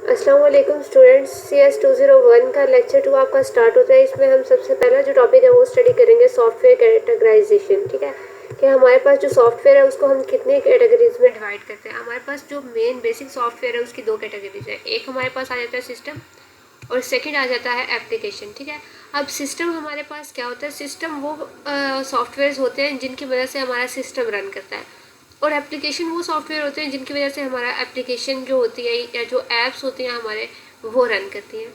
अस्सलाम वालेकुम students, CS 201 का लेक्चर 2 आपका स्टार्ट होता है। इसमें हम सबसे पहला जो टॉपिक है वो स्टडी करेंगे सॉफ्टवेयर कैटेगराइजेशन। ठीक है, कि हमारे पास जो सॉफ्टवेयर है उसको हम कितने कैटेगरीज में डिवाइड करते हैं। हमारे पास जो मेन बेसिक सॉफ्टवेयर है उसकी दो कैटेगरीज है। एक हमारे पास आ जाता है सिस्टम और सेकंड आ जाता है एप्लीकेशन। ठीक है, अब सिस्टम हमारे पास क्या होता है, सिस्टम वो सॉफ्टवेयर होते हैं जिनकी वजह से हमारा सिस्टम रन करता है, और एप्लीकेशन वो सॉफ्टवेयर होते हैं जिनकी वजह से हमारा एप्लीकेशन जो होती है या जो ऐप्स होती हैं हमारे वो रन करती हैं।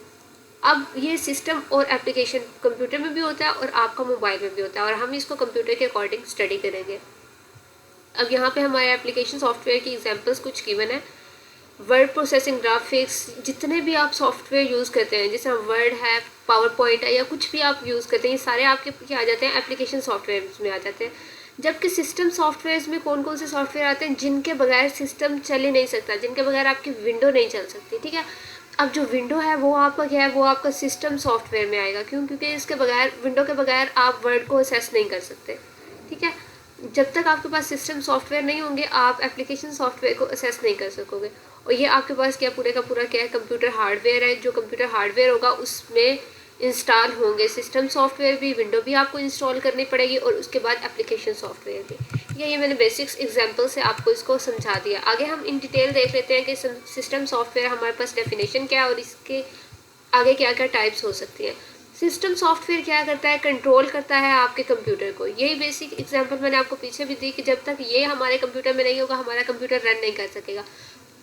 अब ये सिस्टम और एप्लीकेशन कंप्यूटर में भी होता है और आपका मोबाइल में भी होता है, और हम इसको कंप्यूटर के अकॉर्डिंग स्टडी करेंगे। अब यहाँ पे हमारे एप्लीकेशन सॉफ्टवेयर की एग्जांपल्स कुछ गिवन है। वर्ड प्रोसेसिंग, ग्राफिक्स, जितने भी आप सॉफ्टवेयर यूज़ करते हैं, जैसे वर्ड है, पावर पॉइंट है, या कुछ भी आप यूज़ करते हैं, ये सारे आपके क्या आ जाते हैं, एप्लीकेशन सॉफ्टवेयर में आ जाते हैं। जबकि सिस्टम सॉफ्टवेयर में कौन कौन से सॉफ्टवेयर आते हैं जिनके बगैर सिस्टम चल ही नहीं सकता, जिनके बगैर आपकी विंडो नहीं चल सकती। ठीक है, अब जो विंडो है वो आपका क्या है, वो आपका सिस्टम सॉफ्टवेयर में आएगा। क्यों? क्योंकि इसके बगैर, विंडो के बगैर आप वर्ड को असेस नहीं कर सकते। ठीक है, जब तक आपके पास सिस्टम सॉफ्टवेयर नहीं होंगे आप एप्लीकेशन सॉफ्टवेयर को असेस नहीं कर सकोगे। और ये आपके पास क्या पूरे का पूरा क्या है, कंप्यूटर हार्डवेयर है। जो कंप्यूटर हार्डवेयर होगा उसमें इंस्टॉल होंगे सिस्टम सॉफ्टवेयर भी, विंडो भी आपको इंस्टॉल करनी पड़ेगी, और उसके बाद एप्लीकेशन सॉफ्टवेयर भी। ये मैंने बेसिक्स एग्जांपल से आपको इसको समझा दिया। आगे हम इन डिटेल देख लेते हैं कि सिस्टम सॉफ्टवेयर हमारे पास डेफिनेशन क्या है और इसके आगे क्या क्या टाइप्स हो सकती हैं। सिस्टम सॉफ्टवेयर क्या करता है, कंट्रोल करता है आपके कंप्यूटर को। यही बेसिक एग्जांपल मैंने आपको पीछे भी दी कि जब तक ये हमारे कंप्यूटर में नहीं होगा हमारा कंप्यूटर रन नहीं कर सकेगा।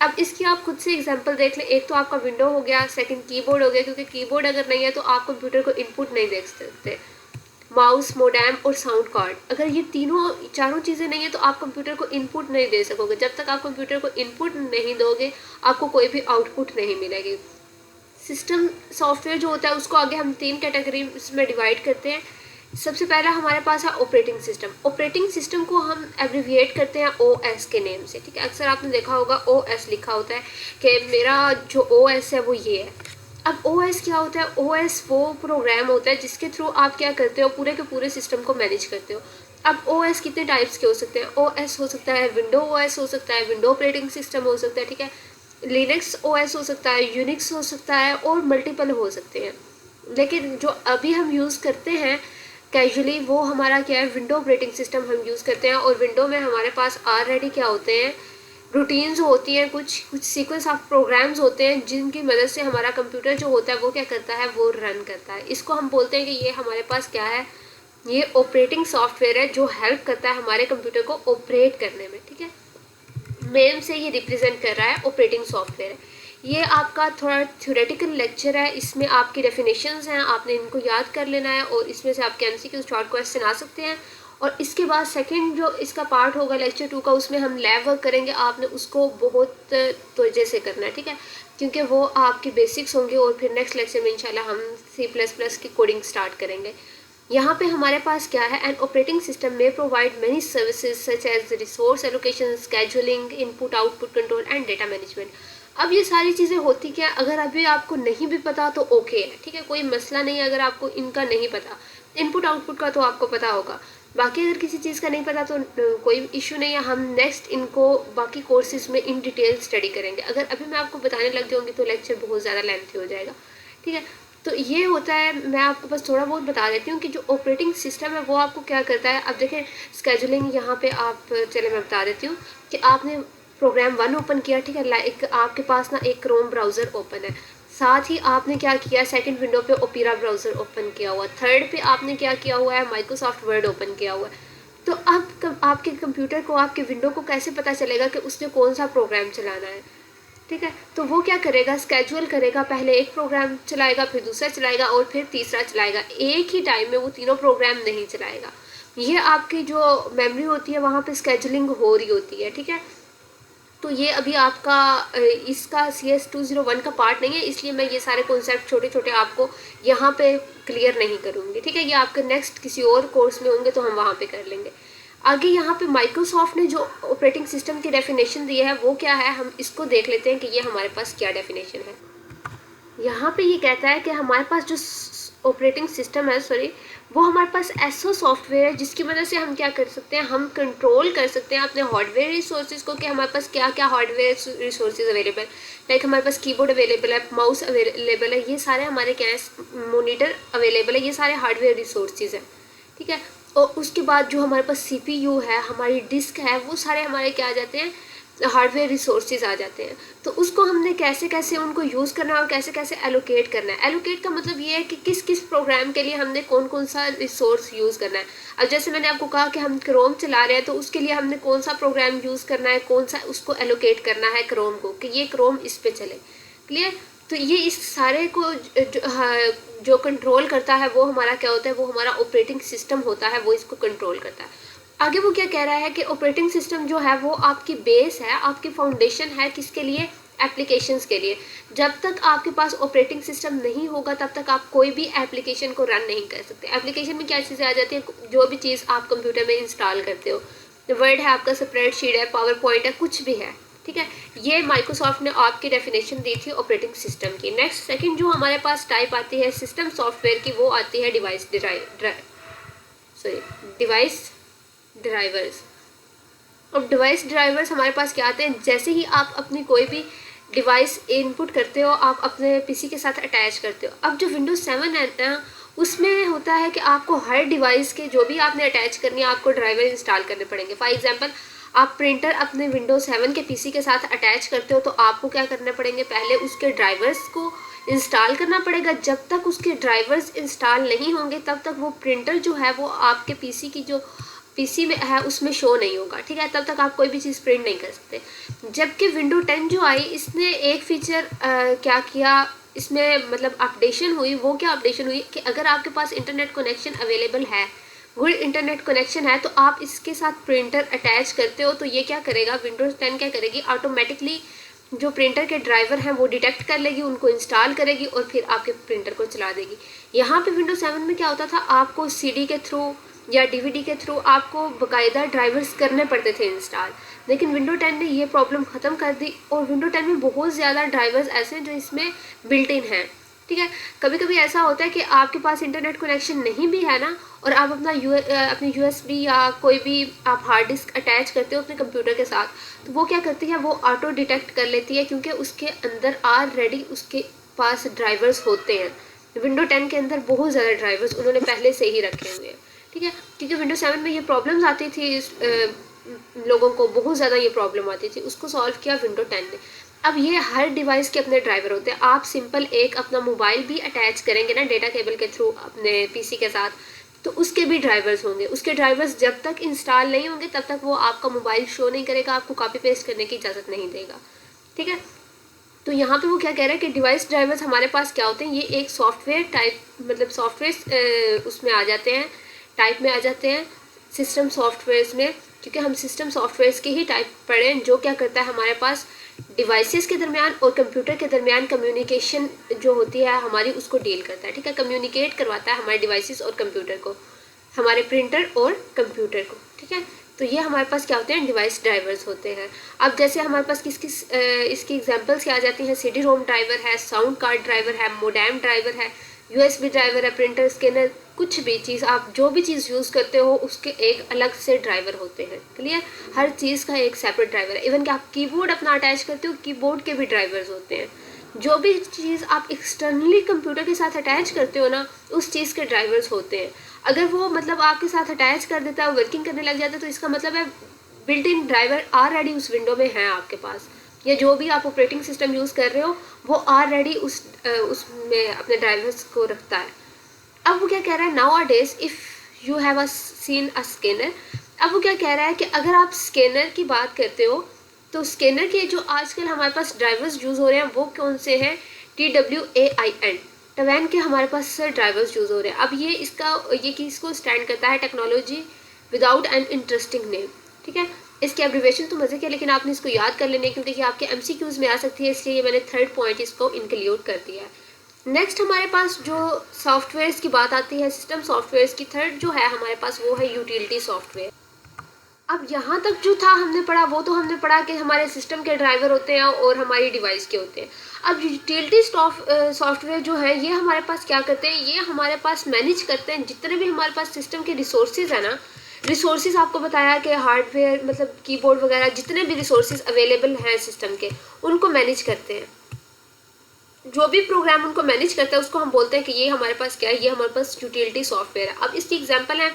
अब इसकी आप खुद से एग्जांपल देख लें। एक तो आपका विंडो हो गया, सेकंड कीबोर्ड हो गया, क्योंकि कीबोर्ड अगर नहीं है तो आप कंप्यूटर को इनपुट नहीं देख सकते। माउस, मोडेम और साउंड कार्ड, अगर ये तीनों चारों चीज़ें नहीं है तो आप कंप्यूटर को इनपुट नहीं दे सकोगे। जब तक आप कंप्यूटर को इनपुट नहीं दोगे आपको कोई भी आउटपुट नहीं मिलेगी। सिस्टम सॉफ्टवेयर जो होता है उसको आगे हम तीन कैटेगरी में डिवाइड करते हैं। सबसे पहला हमारे पास है ऑपरेटिंग सिस्टम। ऑपरेटिंग सिस्टम को हम एब्रिविएट करते हैं OS के नेम से। ठीक है, अक्सर आपने देखा होगा OS लिखा होता है कि मेरा जो OS है वो ये है। अब OS क्या होता है, OS वो प्रोग्राम होता है जिसके थ्रू आप क्या करते हो, पूरे के पूरे सिस्टम को मैनेज करते हो। अब OS कितने टाइप्स के हो सकते हैं, OS हो सकता है, विंडो OS हो सकता है, विंडो ऑपरेटिंग सिस्टम हो सकता है। ठीक है, लिनक्स OS हो सकता है, यूनिक्स हो सकता है, और मल्टीपल हो सकते हैं। लेकिन जो अभी हम यूज़ करते हैं कैजुअली वो हमारा क्या है, विंडो ऑपरेटिंग सिस्टम हम यूज़ करते हैं। और विंडो में हमारे पास ऑलरेडी क्या होते हैं, रूटीन्स होती हैं, कुछ सीक्वेंस ऑफ प्रोग्राम्स होते हैं जिनकी मदद से हमारा कंप्यूटर जो होता है वो क्या करता है, वो रन करता है। इसको हम बोलते हैं कि ये हमारे पास क्या है, ये ऑपरेटिंग सॉफ्टवेयर है जो हेल्प करता है हमारे कंप्यूटर को ऑपरेट करने में। ठीक है, नेम से ये रिप्रेजेंट कर रहा है ऑपरेटिंग सॉफ्टवेयर है। ये आपका थोड़ा थ्योरेटिकल लेक्चर है, इसमें आपकी डेफिनेशंस हैं, आपने इनको याद कर लेना है, और इसमें से आपके MCQ शॉर्ट क्वेश्चन आ सकते हैं। और इसके बाद सेकंड जो इसका पार्ट होगा लेक्चर 2 का, उसमें हम लैब वर्क करेंगे। आपने उसको बहुत तवज्जो से करना है। ठीक है, क्योंकि वो आपकी बेसिक्स होंगे, और फिर नेक्स्ट लेक्चर में इंशाल्लाह हम C++ की कोडिंग स्टार्ट करेंगे। यहाँ पे हमारे पास क्या है, एन ऑपरेटिंग सिस्टम में provide many services such as resource allocation, scheduling, input output control and data management. अब ये सारी चीज़ें होती क्या, अगर अभी आपको नहीं भी पता तो ओके है। ठीक है, कोई मसला नहीं है अगर आपको इनका नहीं पता। इनपुट आउटपुट का तो आपको पता होगा, बाकी अगर किसी चीज़ का नहीं पता तो कोई इशू नहीं है। हम नेक्स्ट इनको बाकी कोर्सेज में इन डिटेल स्टडी करेंगे। अगर अभी मैं आपको बताने लग जाऊँगी तो लेक्चर बहुत ज़्यादा लेंथी हो जाएगा। ठीक है, तो ये होता है, मैं आपको बस थोड़ा बहुत बता देती हूँ कि जो ऑपरेटिंग सिस्टम है वो आपको क्या करता है। अब देखें स्केजुलिंग, यहाँ पे आप चले मैं बता देती हूँ कि आपने प्रोग्राम 1 ओपन किया। ठीक है, लाइक आपके पास ना एक क्रोम ब्राउज़र ओपन है, साथ ही आपने क्या किया, सेकंड विंडो पे ओपेरा ब्राउज़र ओपन किया हुआ, थर्ड पे आपने क्या किया हुआ है, माइक्रोसॉफ्ट वर्ड ओपन किया हुआ है। तो अब आपके कंप्यूटर को, आपके विंडो को कैसे पता चलेगा कि उसने कौन सा प्रोग्राम चलाना है। ठीक है, तो वो क्या करेगा, स्केड्यूल करेगा, पहले एक प्रोग्राम चलाएगा, फिर दूसरा चलाएगा, और फिर तीसरा चलाएगा। एक ही टाइम में वो तीनों प्रोग्राम नहीं चलाएगा। ये आपकी जो मेमोरी होती है वहाँ पे स्केजुलिंग हो रही होती है। ठीक है, तो ये अभी आपका इसका CS 201 का पार्ट नहीं है, इसलिए मैं ये सारे कॉन्सेप्ट छोटे छोटे आपको यहाँ पे क्लियर नहीं करूँगी। ठीक है, ये आपके नेक्स्ट किसी और कोर्स में होंगे तो हम वहाँ पे कर लेंगे। आगे यहाँ पे माइक्रोसॉफ्ट ने जो ऑपरेटिंग सिस्टम की डेफिनेशन दी है वो क्या है, हम इसको देख लेते हैं कि ये हमारे पास क्या डेफिनेशन है। यहाँ पे ये कहता है कि हमारे पास जो ऑपरेटिंग सिस्टम है, सॉरी, वो हमारे पास ऐसा सॉफ्टवेयर है जिसकी मदद से हम क्या कर सकते हैं, हम कंट्रोल कर सकते हैं अपने हार्डवेयर रिसोर्सेज को, कि हमारे पास क्या क्या हार्डवेयर रिसोर्सेज अवेलेबल, लाइक हमारे पास कीबोर्ड अवेलेबल है, माउस अवेलेबल है, ये सारे हमारे क्या है, मॉनिटर अवेलेबल है, ये सारे हार्डवेयर रिसोर्सेज हैं, ठीक है। और उसके बाद जो हमारे पास CPU है, हमारी डिस्क है, वो सारे हमारे क्या आ जाते हैं, हार्डवेयर रिसोर्सेज आ जाते हैं। तो उसको हमने कैसे कैसे उनको यूज़ करना है और कैसे कैसे एलोकेट करना है। एलोकेट का मतलब ये है कि किस किस प्रोग्राम के लिए हमने कौन कौन सा रिसोर्स यूज़ करना है। अब जैसे मैंने आपको कहा कि हम क्रोम चला रहे हैं, तो उसके लिए हमने कौन सा प्रोग्राम यूज़ करना है, कौन सा उसको एलोकेट करना है क्रोम को, कि ये क्रोम इस पर चले। क्लियर। तो ये इस सारे को जो कंट्रोल करता है वो हमारा क्या होता है, वो हमारा ऑपरेटिंग सिस्टम होता है, वो इसको कंट्रोल करता है। आगे वो क्या कह रहा है कि ऑपरेटिंग सिस्टम जो है वो आपकी बेस है, आपकी फाउंडेशन है, किसके लिए, एप्लीकेशंस के लिए। जब तक आपके पास ऑपरेटिंग सिस्टम नहीं होगा तब तक आप कोई भी एप्लीकेशन को रन नहीं कर सकते। एप्लीकेशन में क्या चीज़ें आ जाती है, जो भी चीज़ आप कंप्यूटर में इंस्टॉल करते हो, वर्ड है आपका, स्प्रेडशीट है, पावर पॉइंट है, कुछ भी है, ठीक है। ये माइक्रोसॉफ्ट ने आपकी डेफिनेशन दी थी ऑपरेटिंग सिस्टम की। नेक्स्ट सेकंड जो हमारे पास टाइप आती है सिस्टम सॉफ्टवेयर की, वो आती है डिवाइस ड्राइवर्स। अब डिवाइस ड्राइवर्स हमारे पास क्या आते हैं, जैसे ही आप अपनी कोई भी डिवाइस इनपुट करते हो, आप अपने PC के साथ अटैच करते हो। अब जो Windows 7 है ना, उसमें होता है कि आपको हर डिवाइस के जो भी आपने अटैच करनी है, आपको ड्राइवर इंस्टॉल करने पड़ेंगे। फॉर एग्जांपल, आप प्रिंटर अपने Windows 7 के PC के साथ अटैच करते हो, तो आपको क्या करने पड़ेंगे, पहले उसके ड्राइवर्स को इंस्टॉल करना पड़ेगा। जब तक उसके ड्राइवर्स इंस्टॉल नहीं होंगे तब तक वो प्रिंटर जो है वो आपके PC की जो PC में है उसमें शो नहीं होगा, ठीक है। तब तक आप कोई भी चीज़ प्रिंट नहीं कर सकते। जबकि Windows 10 जो आई, इसने एक फीचर क्या किया, इसमें मतलब अपडेशन हुई। वो क्या अपडेशन हुई कि अगर आपके पास इंटरनेट कनेक्शन अवेलेबल है, गुड इंटरनेट कनेक्शन है, तो आप इसके साथ प्रिंटर अटैच करते हो, तो ये क्या करेगा, Windows 10 क्या करेगी, ऑटोमेटिकली जो प्रिंटर के ड्राइवर हैं वो डिटेक्ट कर लेगी, उनको इंस्टॉल करेगी और फिर आपके प्रिंटर को चला देगी। यहाँ पे Windows 7 में क्या होता था, आपको CD के थ्रू या DVD के थ्रू आपको बाकायदा ड्राइवर्स करने पड़ते थे इंस्टॉल, लेकिन Windows 10 ने ये प्रॉब्लम ख़त्म कर दी। और Windows 10 में बहुत ज़्यादा ड्राइवर्स ऐसे हैं जो इसमें बिल्ट इन हैं, ठीक है। कभी कभी ऐसा होता है कि आपके पास इंटरनेट कनेक्शन नहीं भी है ना, और आप अपनी USB या कोई भी आप हार्ड डिस्क अटैच करते हो अपने कंप्यूटर के साथ, तो वो क्या करती है, वो ऑटो डिटेक्ट कर लेती है, क्योंकि उसके अंदर ऑलरेडी उसके पास ड्राइवर्स होते हैं। Windows 10 के अंदर बहुत ज़्यादा ड्राइवर्स उन्होंने पहले से ही रखे हुए हैं, ठीक है। क्योंकि Windows 7 में ये प्रॉब्लम्स आती थी, लोगों को बहुत ज़्यादा ये प्रॉब्लम आती थी, उसको सॉल्व किया Windows 10 ने। अब ये हर डिवाइस के अपने ड्राइवर होते हैं। आप सिंपल एक अपना मोबाइल भी अटैच करेंगे ना डेटा केबल के थ्रू अपने PC के साथ, तो उसके भी ड्राइवर्स होंगे। उसके ड्राइवर्स जब तक इंस्टॉल नहीं होंगे तब तक वो आपका मोबाइल शो नहीं करेगा, आपको कॉपी पेस्ट करने की इजाज़त नहीं देगा, ठीक है। तो यहाँ पे वो क्या कह रहा है कि डिवाइस ड्राइवर्स हमारे पास क्या होते हैं, ये एक सॉफ्टवेयर टाइप, मतलब सॉफ्टवेयर उसमें आ जाते हैं, टाइप में आ जाते हैं सिस्टम सॉफ्टवेयर्स में, क्योंकि हम सिस्टम सॉफ्टवेयर्स की ही टाइप पढ़ें, जो क्या करता है हमारे पास डिवाइसेस के दरमियान और कंप्यूटर के दरमियान कम्युनिकेशन जो होती है हमारी, उसको डील करता है, ठीक है। कम्युनिकेट करवाता है हमारे डिवाइसेस और कंप्यूटर को, हमारे प्रिंटर और कंप्यूटर को, ठीक है। तो ये हमारे पास क्या होते हैं, डिवाइस ड्राइवर्स होते हैं। अब जैसे हमारे पास किस किस इसकी एग्जांपल्स क्या आ जाती हैं, CD-ROM ड्राइवर है, साउंड कार्ड ड्राइवर है, मोडेम ड्राइवर है, USB ड्राइवर है, प्रिंटर स्कैनर, कुछ भी चीज़ आप जो भी चीज़ यूज़ करते हो उसके एक अलग से ड्राइवर होते हैं, क्लियर। हर चीज़ का एक सेपरेट ड्राइवर है। इवन कि आप कीबोर्ड अपना अटैच करते हो, कीबोर्ड के भी ड्राइवर्स होते हैं। जो भी चीज़ आप एक्सटर्नली कंप्यूटर के साथ अटैच करते हो ना, उस चीज़ के ड्राइवर्स होते हैं। अगर वो मतलब आपके साथ अटैच कर देता है, वर्किंग करने लग जाता है, तो इसका मतलब है बिल्ट इन ड्राइवर ऑलरेडी उस विंडो में है आपके पास, या जो भी आप ऑपरेटिंग सिस्टम यूज़ कर रहे हो वो ऑलरेडी उसमें अपने ड्राइवर्स को रखता है। अब वो क्या कह रहा है, now days if you have seen a scanner. अब वो क्या कह रहा है कि अगर आप स्कैनर की बात करते हो, तो स्कैनर के जो आजकल हमारे पास ड्राइवर्स यूज़ हो रहे हैं वो कौन से हैं, TWAIN, टवैन के हमारे पास ड्राइवर्स यूज़ हो रहे हैं। अब ये किसको स्टैंड करता है, technology without an interesting name, ठीक है। इसकी एब्रिविएशन तो मज़े की, लेकिन आपने इसको याद कर लेने, क्योंकि ये आपके MCQs में आ सकती है, इसलिए मैंने थर्ड पॉइंट इसको इंक्लूड कर दिया है। नेक्स्ट हमारे पास जो सॉफ्टवेयर्स की बात आती है, सिस्टम सॉफ्टवेयर्स की, थर्ड जो है हमारे पास वो है यूटिलिटी सॉफ्टवेयर। अब यहाँ तक जो था हमने पढ़ा वो तो हमने पढ़ा कि हमारे सिस्टम के ड्राइवर होते हैं और हमारी डिवाइस के होते हैं। अब यूटिलिटी सॉफ्टवेयर जो है ये हमारे पास क्या करते हैं, ये हमारे पास मैनेज करते हैं जितने भी हमारे पास सिस्टम के रिसोर्सेज है ना। रिसोर्सेज आपको बताया कि हार्डवेयर मतलब कीबोर्ड वगैरह जितने भी रिसोर्सेज अवेलेबल हैं सिस्टम के, उनको मैनेज करते हैं। जो भी प्रोग्राम उनको मैनेज करता है उसको हम बोलते हैं कि ये हमारे पास क्या है, ये हमारे पास यूटिलिटी सॉफ्टवेयर है। अब इसकी एग्जांपल है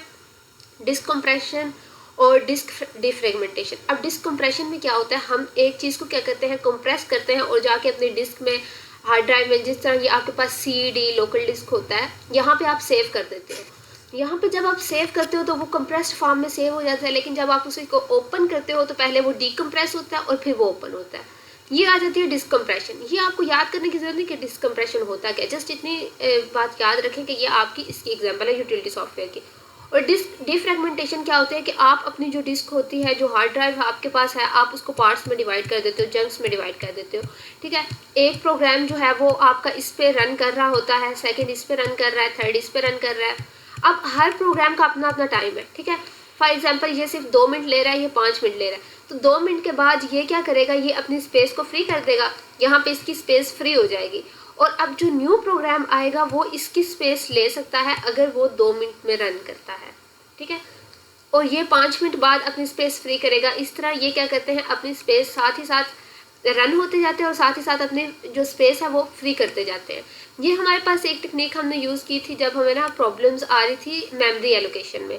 डिस्क कंप्रेशन और डिस्क डिफ्रेगमेंटेशन। अब डिस्क कंप्रेशन में क्या होता है, हम एक चीज़ को क्या करते हैं, कंप्रेस करते हैं और जाके अपनी डिस्क में, हार्ड ड्राइव में, जिस तरह ये आपके पास CD लोकल डिस्क होता है, यहाँ पे आप सेव कर देते हो। यहाँ पे जब आप सेव करते हो तो वो कंप्रेस्ड फॉर्म में सेव हो जाता है, लेकिन जब आप उसी को ओपन करते हो तो पहले वो डीकम्प्रेस होता है और फिर वो ओपन होता है। ये आ जाती है डिस्क कंप्रेशन। ये आपको याद करने की जरूरत नहीं कि डिस्क कंप्रेशन होता क्या, जस्ट इतनी बात याद रखें कि ये आपकी इसकी एग्जांपल है यूटिलिटी सॉफ्टवेयर की। और डिस्क डिफ्रेगमेंटेशन क्या होता है कि आप अपनी जो डिस्क होती है, जो हार्ड ड्राइव आपके पास है, आप उसको पार्ट्स में डिवाइड कर देते हो, चंक्स में डिवाइड कर देते हो, ठीक है। एक प्रोग्राम जो है वो आपका इस पे रन कर रहा होता है, सेकंड इस पे रन कर रहा है, थर्ड इस पे रन कर रहा है। अब हर प्रोग्राम का अपना अपना टाइम है, ठीक है। फॉर एग्जाम्पल ये सिर्फ 2 मिनट ले रहा है, ये 5 मिनट ले रहा है, तो 2 मिनट के बाद ये क्या करेगा, ये अपनी स्पेस को फ्री कर देगा, यहाँ पे इसकी स्पेस फ्री हो जाएगी। और अब जो न्यू प्रोग्राम आएगा वो इसकी स्पेस ले सकता है अगर वो 2 मिनट में रन करता है, ठीक है। और ये 5 मिनट बाद अपनी स्पेस फ्री करेगा। इस तरह ये क्या करते हैं, अपनी स्पेस साथ ही साथ रन होते जाते हैं और साथ ही साथ अपने जो स्पेस है वो फ्री करते जाते हैं। ये हमारे पास एक टेक्निक हमने यूज़ की थी जब हमें ना प्रॉब्लम्स आ रही थी मेमोरी एलोकेशन में।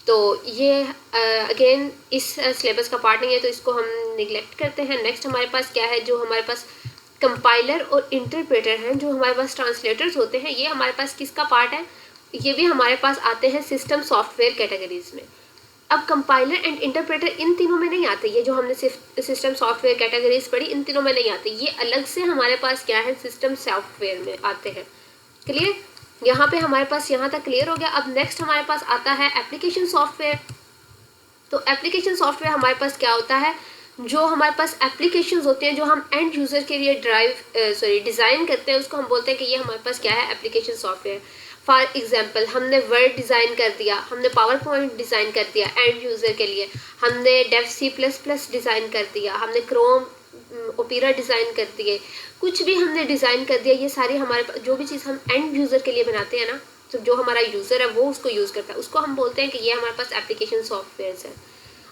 तो ये अगेन इस सिलेबस का पार्ट नहीं है तो इसको हम निगलेक्ट करते हैं। नेक्स्ट हमारे पास क्या है, जो हमारे पास कंपाइलर और इंटरप्रेटर हैं, जो हमारे पास ट्रांसलेटर्स होते हैं, ये हमारे पास किसका पार्ट है, ये भी हमारे पास आते हैं सिस्टम सॉफ्टवेयर कैटेगरीज में। अब कंपाइलर एंड इंटरप्रेटर इन तीनों में नहीं आते, ये जो हमने सिस्टम सॉफ्टवेयर कैटेगरीज पढ़ी इन तीनों में नहीं आते, ये अलग से हमारे पास क्या है, सिस्टम सॉफ्टवेयर में आते हैं। क्लियर, यहाँ पे हमारे पास यहाँ तक क्लियर हो गया। अब नेक्स्ट हमारे पास आता है एप्लीकेशन सॉफ्टवेयर। तो एप्लीकेशन सॉफ्टवेयर हमारे पास क्या होता है, जो हमारे पास एप्लीकेशंस होते हैं जो हम एंड यूज़र के लिए डिज़ाइन करते हैं, उसको हम बोलते हैं कि ये हमारे पास क्या है, एप्लीकेशन सॉफ्टवेयर। फॉर एग्जाम्पल हमने वर्ड डिज़ाइन कर दिया, हमने पावर पॉइंट डिज़ाइन कर दिया एंड यूज़र के लिए, हमने डेव C++ डिज़ाइन कर दिया, हमने क्रोम ओपेरा डिज़ाइन कर दिए, कुछ भी हमने डिज़ाइन कर दिया। ये सारी हमारे जो भी चीज़ हम एंड यूज़र के लिए बनाते हैं ना, तो जो हमारा यूज़र है वो उसको यूज़ करता है, उसको हम बोलते हैं कि ये हमारे पास एप्लीकेशन सॉफ्टवेयर है।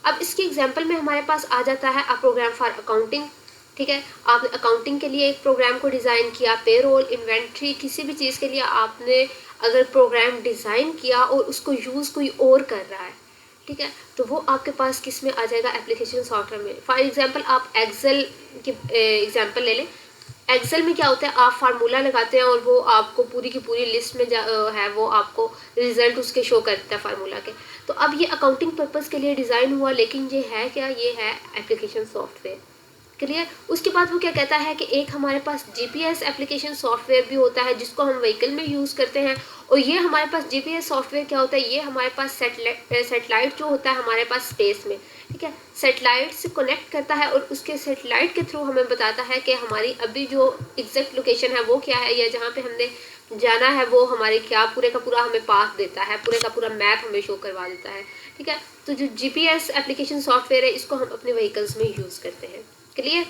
अब इसकी एग्जांपल में हमारे पास आ जाता है अ प्रोग्राम फॉर अकाउंटिंग, ठीक है। आपने अकाउंटिंग के लिए एक प्रोग्राम को डिज़ाइन किया, पेरोल, इन्वेंट्री, किसी भी चीज़ के लिए आपने अगर प्रोग्राम डिज़ाइन किया और उसको यूज़ कोई और कर रहा है, ठीक है, तो वो आपके पास किस में आ जाएगा, एप्लीकेशन सॉफ्टवेयर में। फॉर एग्जांपल आप एक्सेल की एग्जांपल ले लें। एक्सेल में क्या होता है, आप फार्मूला लगाते हैं और वो आपको पूरी की पूरी लिस्ट में है वो आपको रिजल्ट उसके शो करता है फार्मूला के। तो अब ये अकाउंटिंग पर्पस के लिए डिज़ाइन हुआ, लेकिन ये है क्या, ये है एप्लीकेशन सॉफ्टवेयर। क्लियर। उसके बाद वो क्या कहता है कि एक हमारे पास GPS एप्लीकेशन सॉफ्टवेयर भी होता है जिसको हम व्हीकल में यूज़ करते हैं। और ये हमारे पास GPS सॉफ्टवेयर क्या होता है, ये हमारे पास सेटेलाइट जो होता है हमारे पास स्पेस में, ठीक है, सेटेलाइट से कनेक्ट करता है और उसके सेटेलाइट के थ्रू हमें बताता है कि हमारी अभी जो एग्जैक्ट लोकेशन है वो क्या है, या जहाँ पे हमने जाना है वो हमारे क्या पूरे का पूरा हमें पाथ देता है, पूरे का पूरा मैप हमें शो करवा देता है, ठीक है। तो जो GPS एप्लीकेशन सॉफ्टवेयर है इसको हम अपने व्हीकल्स में यूज़ करते हैं। क्लियर।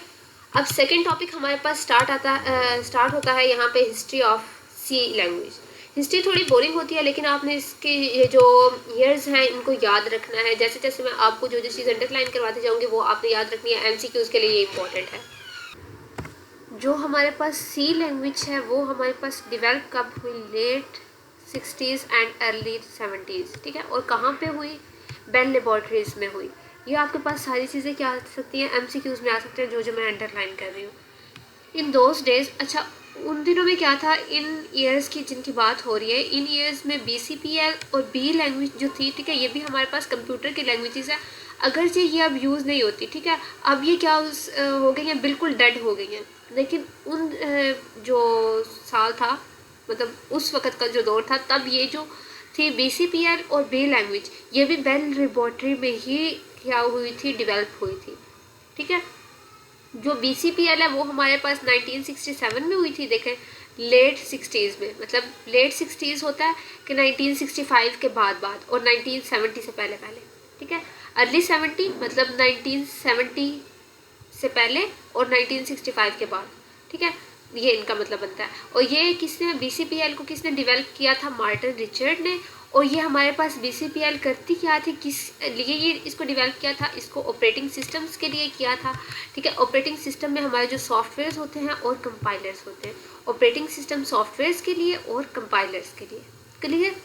अब सेकेंड टॉपिक हमारे पास स्टार्ट होता है यहाँ पे history of C language. History थोड़ी बोरिंग होती है लेकिन आपने इसके ये जो ईयर्स हैं इनको याद रखना है। जैसे जैसे मैं आपको जो जो चीज़ अंडरलाइन करवाती जाऊँगी वो आपने याद रखनी है, MCQs के लिए ये इंपॉर्टेंट है। जो हमारे पास C लैंग्वेज है वो हमारे पास डिवेल्प कब हुई, late 60s and early 70s, ठीक है। और कहाँ पे हुई, बेल लेबॉर्ट्रीज में हुई। ये आपके पास सारी चीज़ें क्या आ सकती हैं, MCQs में आ सकते हैं, जो जो मैं अंडरलाइन कर रही हूँ। इन दोज डेज, अच्छा उन दिनों में क्या था, इन ईयर्स की जिनकी बात हो रही है, इन ईयर्स में BCPL और B लैंग्वेज जो थी, ठीक है, ये भी हमारे पास कंप्यूटर की लैंग्वेजेस है। अगर ये अब यूज़ नहीं होती, ठीक है, अब ये क्या हो गई हैं, बिल्कुल डेड हो गई हैं। लेकिन उन जो साल था, मतलब उस वक़्त का जो दौर था, तब ये जो थी BCPL और B लैंग्वेज, ये भी बेल लेबॉर्ट्री में ही क्या हुई थी, डेवलप हुई थी, ठीक है। जो BCPL है वो हमारे पास 1967 में हुई थी, देखें लेट 60s में, मतलब लेट 60s होता है कि 1965 के बाद और 1970 से पहले, ठीक है। अर्ली 70 मतलब 1970 से पहले और 1965 के बाद, ठीक है, ये इनका मतलब बनता है। और ये किसने BCPL को किसने डेवलप किया था? मार्टिन रिचर्ड ने। और ये हमारे पास BCPL करती क्या थी, किस लिए ये इसको डेवलप किया था? इसको ऑपरेटिंग सिस्टम्स के लिए किया था, ठीक है। ऑपरेटिंग सिस्टम में हमारे जो सॉफ्टवेयर्स होते हैं और कंपाइलर्स होते हैं, ऑपरेटिंग सिस्टम सॉफ्टवेयर्स के लिए और कंपाइलर्स के लिए, क्लियर।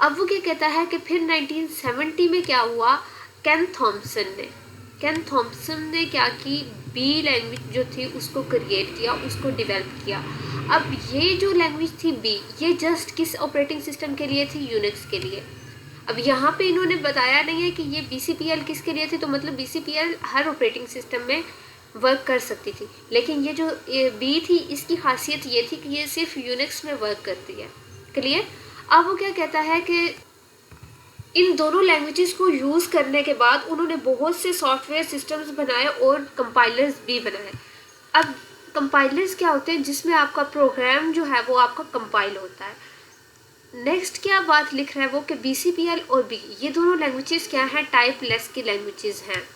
अब वो क्या कहता है कि फिर 1970 में क्या हुआ, केन थॉम्सन ने क्या की, बी लैंग्वेज जो थी उसको क्रिएट किया, उसको डेवलप किया। अब ये जो लैंग्वेज थी बी, ये जस्ट किस ऑपरेटिंग सिस्टम के लिए थी? यूनिक्स के लिए। अब यहाँ पे इन्होंने बताया नहीं है कि ये BCPL किसके लिए थी, तो मतलब BCPL हर ऑपरेटिंग सिस्टम में वर्क कर सकती थी, लेकिन ये जो बी थी इसकी खासियत ये थी कि ये सिर्फ यूनिक्स में वर्क करती है, क्लियर। अब वो क्या कहता है कि इन दोनों लैंग्वेजेस को यूज़ करने के बाद उन्होंने बहुत से सॉफ्टवेयर सिस्टम्स बनाए और कंपाइलर्स भी बनाए। अब कंपाइलर्स क्या होते हैं? जिसमें आपका प्रोग्राम जो है वो आपका कंपाइल होता है। नेक्स्ट क्या बात लिख रहा है वो कि BCPL और B ये दोनों लैंग्वेजेस क्या हैं? टाइप लेस की लैंग्वेजेस हैं,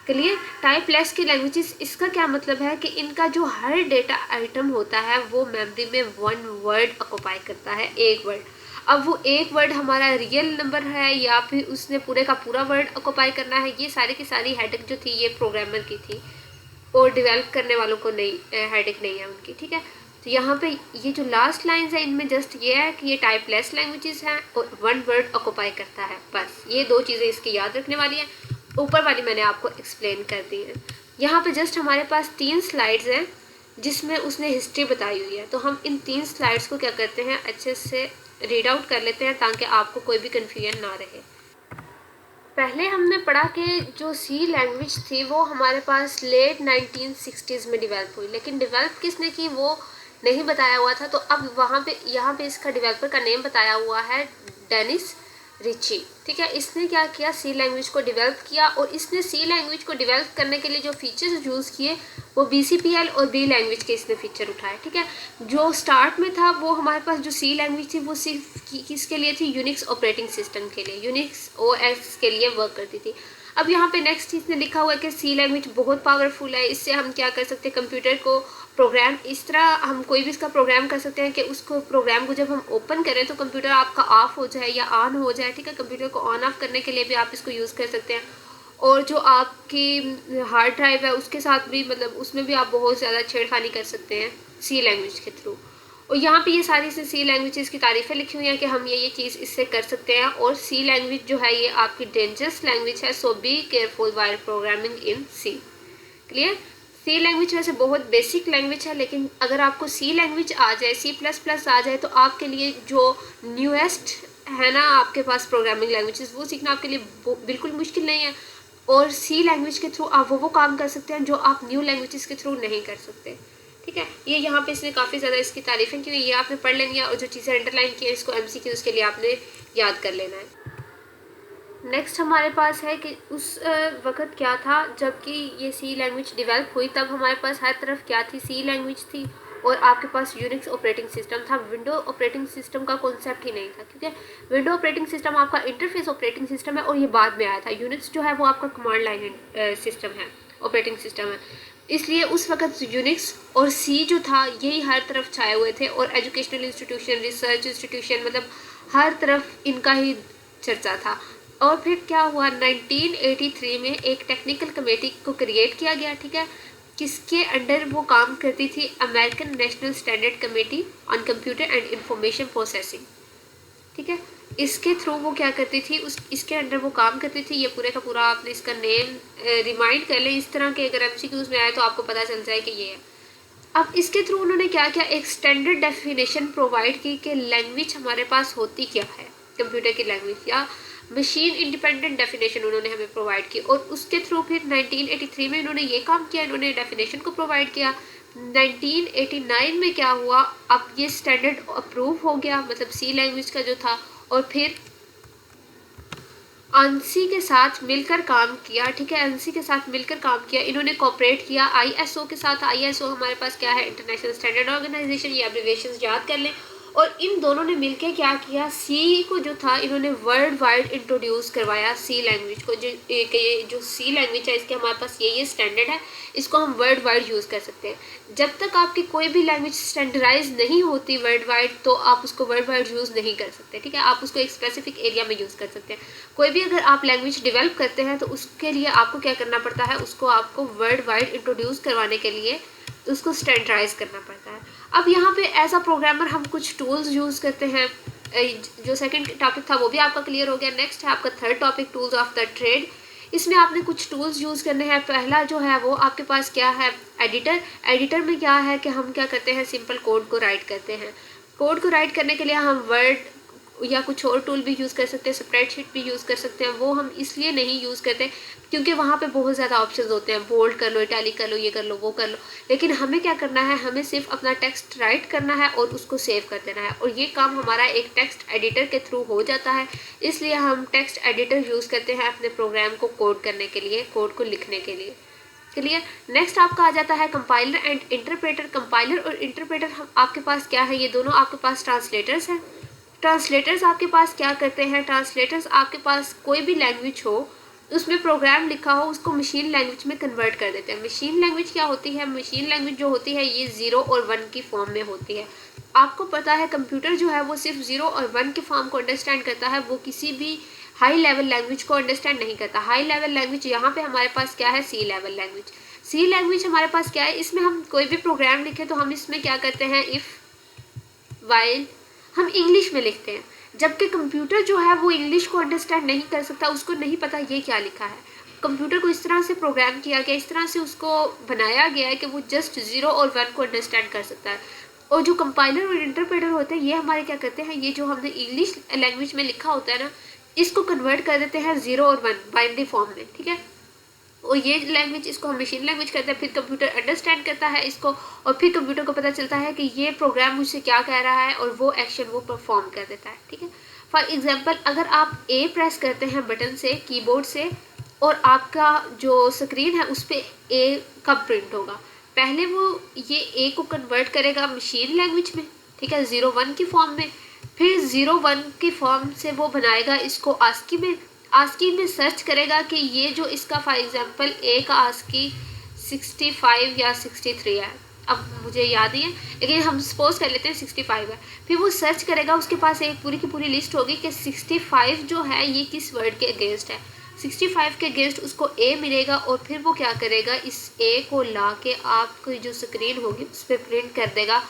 क्लियर। टाइप लेस की लैंग्वेजेस, इसका क्या मतलब है कि इनका जो हर डेटा आइटम होता है वो मेमोरी में 1 वर्ड ऑक्युपाई करता है, 1 वर्ड। अब वो 1 वर्ड हमारा रियल नंबर है या फिर उसने पूरे का पूरा वर्ड ऑक्युपाई करना है, ये सारी की सारी हेडेक जो थी ये प्रोग्रामर की थी और डेवलप करने वालों को नहीं, हेडेक नहीं है उनकी, ठीक है। तो यहाँ पे ये जो लास्ट लाइन्स है इनमें जस्ट ये है कि ये टाइप लेस लैंग्वेजेस हैं और 1 वर्ड ऑक्युपाई करता है, बस ये 2 चीज़ें इसकी याद रखने वाली हैं। ऊपर वाली मैंने आपको एक्सप्लेन कर दी है। यहाँ पे जस्ट हमारे पास 3 स्लाइड्स हैं जिसमें उसने हिस्ट्री बताई हुई है, तो हम इन 3 स्लाइड्स को क्या करते हैं, अच्छे से रीड आउट कर लेते हैं ताकि आपको कोई भी कन्फ्यूजन ना रहे। पहले हमने पढ़ा कि जो C लैंग्वेज थी वो हमारे पास लेट 1960s में डेवलप हुई, लेकिन डेवलप किसने की वो नहीं बताया हुआ था। तो अब वहाँ पे यहाँ पे इसका डेवलपर का नेम बताया हुआ है डेनिस रिची, ठीक है। इसने क्या किया, C लैंग्वेज को डेवलप किया और इसने C लैंग्वेज को डेवलप करने के लिए जो फीचर्स यूज़ किए वो BCPL और B लैंग्वेज के इसने फीचर उठाए, ठीक है। जो स्टार्ट में था वो हमारे पास जो C लैंग्वेज थी वो सिर्फ किसके लिए थी? यूनिक्स ऑपरेटिंग सिस्टम के लिए, यूनिक्स OS के लिए वर्क करती थी। अब यहाँ पे नेक्स्ट इसने लिखा हुआ है कि C लैंग्वेज बहुत पावरफुल है, इससे हम क्या कर सकते हैं, कंप्यूटर को प्रोग्राम इस तरह हम कोई भी इसका प्रोग्राम कर सकते हैं कि उसको प्रोग्राम को जब हम ओपन करें तो कंप्यूटर आपका ऑफ हो जाए या ऑन हो जाए, ठीक है। कंप्यूटर को ऑन ऑफ करने के लिए भी आप इसको यूज़ कर सकते हैं। और जो आपकी हार्ड ड्राइव है उसके साथ भी, मतलब उसमें भी आप बहुत ज़्यादा छेड़खानी कर सकते हैं C लैंग्वेज के थ्रू। और यहाँ पे ये सारी से C लैंग्वेजेस की तारीफ़ें लिखी हुई हैं कि हम ये चीज़ इससे कर सकते हैं। और C लैंग्वेज जो है ये आपकी डेंजरस लैंग्वेज है, so be careful while programming in C, clear. C language वैसे बहुत बेसिक लैंग्वेज है, लेकिन अगर आपको C लैंग्वेज आ जाए, C++ आ जाए तो आपके लिए जो न्यूएस्ट है ना आपके पास प्रोग्रामिंग लैंग्वेजेस, वो सीखना आपके लिए बिल्कुल मुश्किल नहीं है। और C लैंग्वेज के थ्रू आप वो काम कर सकते हैं जो आप न्यू लैंग्वेजेस के थ्रू नहीं कर सकते, ठीक है। ये यहाँ पे इसने काफ़ी ज़्यादा इसकी तारीफ़ें की हुई, ये आपने पढ़ लेनी है और जो चीज़ें अंडरलाइन की है इसको MCQ उसके लिए आपने याद कर लेना है। नेक्स्ट हमारे पास है कि उस वक़्त क्या था जबकि ये C लैंग्वेज डेवलप हुई, तब हमारे पास हर तरफ क्या थी, C लैंग्वेज थी और आपके पास यूनिक्स ऑपरेटिंग सिस्टम था। विंडो ऑपरेटिंग सिस्टम का कॉन्सेप्ट ही नहीं था, क्योंकि विंडो ऑपरेटिंग सिस्टम आपका इंटरफेस ऑपरेटिंग सिस्टम है और ये बाद में आया था। यूनिक्स जो है वो आपका कमांड लाइन सिस्टम है, ऑपरेटिंग सिस्टम है। इसलिए उस वक्त यूनिक्स और C जो था यही हर तरफ छाए हुए थे और एजुकेशनल इंस्टीट्यूशन, रिसर्च इंस्टीट्यूशन, मतलब हर तरफ इनका ही चर्चा था। और फिर क्या हुआ, 1983 में एक टेक्निकल कमेटी को क्रिएट किया गया, ठीक है, किसके अंडर वो काम करती थी, American national standard committee on computer and information processing, ठीक है। इसके थ्रू वो क्या करती थी, इसके अंडर वो काम करती थी। ये पूरे का पूरा आपने इसका नेम रिमाइंड कर लें, इस तरह के अगर MCQs में आए तो आपको पता चल जाए कि ये है। अब इसके थ्रू उन्होंने क्या किया, एक स्टैंडर्ड डेफिनेशन प्रोवाइड की कि लैंग्वेज हमारे पास होती क्या है, कंप्यूटर की लैंग्वेज या मशीन इंडिपेंडेंट डेफिनेशन उन्होंने हमें प्रोवाइड की। और उसके थ्रू फिर 1983 में इन्होंने ये काम किया, इन्होंने डेफिनेशन को प्रोवाइड किया। 1989 में क्या हुआ, अब ये स्टैंडर्ड अप्रूव हो गया, मतलब C लैंग्वेज का जो था। और फिर ANSI के साथ मिलकर काम किया, ठीक है, ANSI के साथ मिलकर काम किया, इन्होंने कोऑपरेट किया ISO के साथ। ISO हमारे पास क्या है, इंटरनेशनल स्टैंडर्ड ऑर्गेनाइजेशन, ये एब्रिविएशंस याद कर लें। और इन दोनों ने मिलकर क्या किया, सी को जो था इन्होंने वर्ल्ड वाइड इंट्रोड्यूस करवाया सी लैंग्वेज को। जो सी लैंग्वेज है इसके हमारे पास ये स्टैंडर्ड है, इसको हम वर्ल्ड वाइड यूज़ कर सकते हैं। जब तक आपकी कोई भी लैंग्वेज स्टैंडर्डाइज नहीं होती वर्ल्ड वाइड, तो आप उसको वर्ल्ड वाइड यूज़ नहीं कर सकते, ठीक है। आप उसको एक स्पेसिफिक एरिया में यूज़ कर सकते हैं। कोई भी अगर आप लैंग्वेज डेवलप करते हैं तो उसके लिए आपको क्या करना पड़ता है, उसको आपको वर्ल्ड वाइड इंट्रोड्यूस करवाने के लिए उसको स्टैंडर्डाइज करना पड़ता है। अब यहाँ पे एज अ प्रोग्रामर हम कुछ टूल्स यूज़ करते हैं। जो सेकंड टॉपिक था वो भी आपका क्लियर हो गया। नेक्स्ट है आपका third topic, tools of the trade. इसमें आपने कुछ टूल्स यूज़ करने हैं। पहला जो है वो आपके पास क्या है, एडिटर। एडिटर में क्या है कि हम क्या करते हैं, सिंपल कोड को राइट करते हैं। कोड को राइट करने के लिए हम वर्ड या कुछ और टूल भी यूज़ कर सकते हैं, स्प्रेडशीट भी यूज़ कर सकते हैं। वो हम इसलिए नहीं यूज़ करते क्योंकि वहाँ पे बहुत ज़्यादा ऑप्शंस होते हैं, बोल्ड कर लो, इटैलिक कर लो, ये कर लो, वो कर लो। लेकिन हमें क्या करना है, हमें सिर्फ अपना टेक्स्ट राइट करना है और उसको सेव कर देना है, और ये काम हमारा एक टेक्स्ट एडिटर के थ्रू हो जाता है। इसलिए हम टेक्स्ट एडिटर यूज़ करते हैं अपने प्रोग्राम को कोड करने के लिए, कोड को लिखने के लिए। क्लियर। नेक्स्ट आपका आ जाता है कंपाइलर एंड इंटरप्रेटर। कंपाइलर और इंटरप्रेटर हम आपके पास क्या है, ये दोनों आपके पास ट्रांसलेटर्स हैं। ट्रांसलेटर्स आपके पास क्या करते हैं, ट्रांसलेटर्स आपके पास कोई भी लैंग्वेज हो, उसमें प्रोग्राम लिखा हो, उसको मशीन लैंग्वेज में कन्वर्ट कर देते हैं। मशीन लैंग्वेज क्या होती है, मशीन लैंग्वेज जो होती है ये 0 और 1 की फॉर्म में होती है। आपको पता है कंप्यूटर जो है वो सिर्फ 0 और 1 के फॉर्म को अंडरस्टैंड करता है, वो किसी भी हाई लेवल लैंग्वेज को अंडरस्टैंड नहीं करता। हाई लेवल लैंग्वेज यहाँ पे हमारे पास क्या है, सी लेवल लैंग्वेज। सी लैंग्वेज हमारे पास क्या है, इसमें हम कोई भी प्रोग्राम लिखे तो हम इसमें क्या करते हैं, इफ़ वाइल हम इंग्लिश में लिखते हैं। जबकि कंप्यूटर जो है वो इंग्लिश को अंडरस्टैंड नहीं कर सकता, उसको नहीं पता ये क्या लिखा है। कंप्यूटर को इस तरह से प्रोग्राम किया गया, इस तरह से उसको बनाया गया है कि वो जस्ट 0 और 1 को अंडरस्टैंड कर सकता है। और जो कंपाइलर और इंटरप्रेटर होते हैं ये हमारे क्या करते हैं, ये जो हमने इंग्लिश लैंग्वेज में लिखा होता है ना, इसको कन्वर्ट कर देते हैं 0 और 1 बाइनरी फॉर्म में, ठीक है। और ये लैंग्वेज, इसको हम मशीन लैंग्वेज करते हैं, फिर कंप्यूटर अंडरस्टैंड करता है इसको, और फिर कंप्यूटर को पता चलता है कि ये प्रोग्राम मुझसे क्या कह रहा है, और वो एक्शन वो परफॉर्म कर देता है, ठीक है। फॉर एग्जांपल अगर आप ए प्रेस करते हैं बटन से, कीबोर्ड से, और आपका जो स्क्रीन है उस पर ए कब प्रिंट होगा, पहले वो ये ए को कन्वर्ट करेगा मशीन लैंग्वेज में, ठीक है, 0-1 की फॉर्म में। फिर 0-1 की फॉर्म से वो बनाएगा इसको आस्की में। आस्की में सर्च करेगा कि ये जो इसका फॉर एग्जांपल ए का आस्की 65 या 63 है, अब मुझे याद नहीं है, लेकिन हम सपोज कर लेते हैं 65 है। फिर वो सर्च करेगा, उसके पास एक पूरी की पूरी लिस्ट होगी कि 65 जो है ये किस वर्ड के अगेंस्ट है। 65 के अगेंस्ट उसको ए मिलेगा, और फिर वो क्या करेगा, इस ए को ला के आपकी जो स्क्रीन होगी उस पर प्रिंट कर देगा,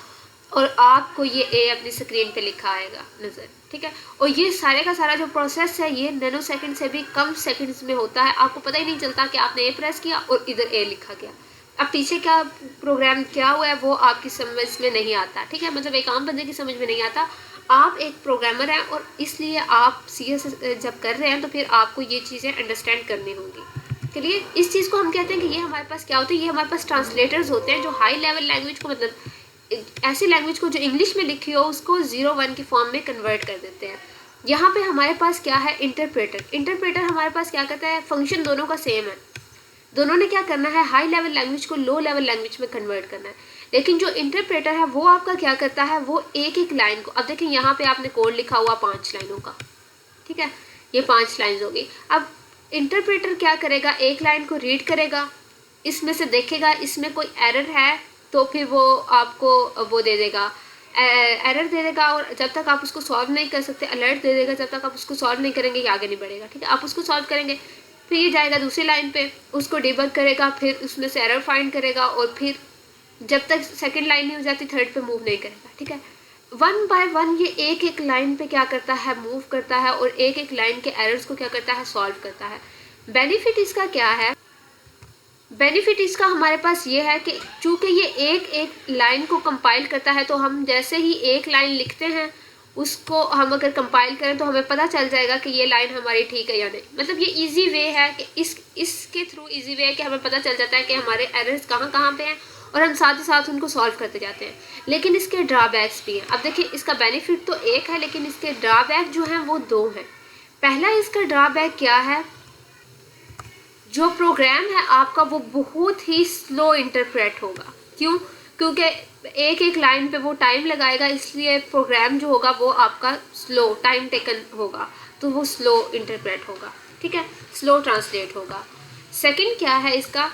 और आपको ये ए अपनी स्क्रीन पे लिखा आएगा नज़र, ठीक है। और ये सारे का सारा जो प्रोसेस है ये नैनो सेकंड से भी कम सेकंड्स में होता है। आपको पता ही नहीं चलता कि आपने ए प्रेस किया और इधर ए लिखा गया। अब पीछे क्या प्रोग्राम क्या हुआ है वो आपकी समझ में नहीं आता, ठीक है, मतलब एक आम बंदे की समझ में नहीं आता। आप एक प्रोग्रामर हैं और इसलिए आप CS जब कर रहे हैं तो फिर आपको ये चीज़ें अंडरस्टैंड करनी होंगी। चलिए, इस चीज़ को हम कहते हैं कि ये हमारे पास क्या होता है, ये हमारे पास ट्रांसलेटर्स होते हैं जो हाई लेवल लैंग्वेज को, मतलब ऐसी लैंग्वेज को जो इंग्लिश में लिखी हो उसको 0-1 की फॉर्म में कन्वर्ट कर देते हैं। यहाँ पे हमारे पास क्या है, इंटरप्रेटर। इंटरप्रेटर हमारे पास क्या करता है, फंक्शन दोनों का सेम है, दोनों ने क्या करना है, हाई लेवल लैंग्वेज को लो लेवल लैंग्वेज में कन्वर्ट करना है। लेकिन जो इंटरप्रेटर है वो आपका क्या करता है, वो एक एक लाइन को, अब देखिए यहाँ पे आपने कोड लिखा हुआ 5 लाइनों का, ठीक है, ये 5 लाइन्स होगी। अब इंटरप्रेटर क्या करेगा, एक लाइन को रीड करेगा, इसमें से देखेगा इसमें कोई एरर है तो फिर वो आपको वो दे देगा, एरर दे देगा, और जब तक आप उसको सॉल्व नहीं कर सकते अलर्ट दे देगा। जब तक आप उसको सॉल्व नहीं करेंगे ये आगे नहीं बढ़ेगा, ठीक है। आप उसको सॉल्व करेंगे, फिर ये जाएगा दूसरी लाइन पे, उसको डिबग करेगा, फिर उसमें से एरर फाइंड करेगा, और फिर जब तक सेकंड लाइन नहीं हो जाती थर्ड पे मूव नहीं करेगा, ठीक है। 1 बाय 1 ये एक एक लाइन पे क्या करता है, मूव करता है, और एक एक लाइन के एरर्स को क्या करता है, सॉल्व करता है। बेनिफिट इसका क्या है, बेनिफिट इसका हमारे पास ये है कि चूँकि ये एक एक लाइन को कंपाइल करता है, तो हम जैसे ही एक लाइन लिखते हैं उसको हम अगर कंपाइल करें तो हमें पता चल जाएगा कि ये लाइन हमारी ठीक है या नहीं। मतलब ये इजी वे है कि इसके थ्रू इजी वे है कि हमें पता चल जाता है कि हमारे एरर्स कहाँ कहाँ पे हैं, और हम साथ ही साथ उनको सॉल्व करते जाते हैं। लेकिन इसके ड्रॉबैक्स भी हैं। अब देखिए, इसका बेनिफिट तो एक है, लेकिन इसके ड्रॉबैक जो हैं वो 2 हैं। पहला इसका ड्रॉबैक क्या है, जो प्रोग्राम है आपका वो बहुत ही स्लो इंटरप्रेट होगा। क्यों? क्योंकि एक एक लाइन पे वो टाइम लगाएगा, इसलिए प्रोग्राम जो होगा वो आपका स्लो टाइम टेकन होगा, तो वो स्लो इंटरप्रेट होगा, ठीक है, स्लो ट्रांसलेट होगा। सेकंड क्या है इसका,